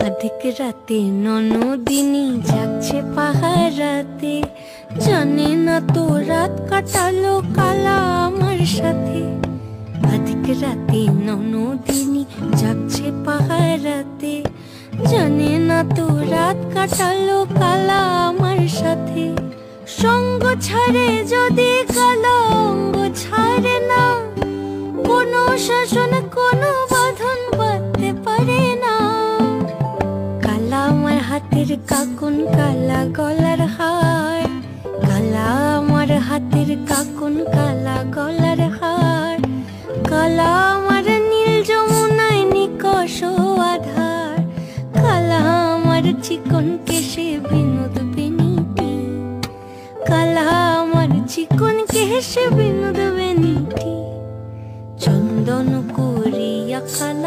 अधिक राते ননদিনী যাচ্ছে পাহারাতে, জানে না তো রাত কাটালো কালা আমার সাথে। अधिक রাতে ননদিনী যাচ্ছে পাহারাতে, জানে না তো রাত কাটালো কালা আমার সাথে। সঙ্গ ছাড়ে যদি কালো অঙ্গ ছাড়ে না, কোনো শাসন কোনো বাঁধন বাঁধতে পারে না। কালা আমার হাতের কাকুন কালা গলার হার, কালা আমার হাতের কাকুন কালা গলার হার, কালা আমার নীল যমুনায় নিকষ আধার, কালা আমার চিকন কেশে বিনোদ বেনিটি, কালা আমার চিকন কেশে বিনোদ বেনিটি। চন্দন করিয়া খান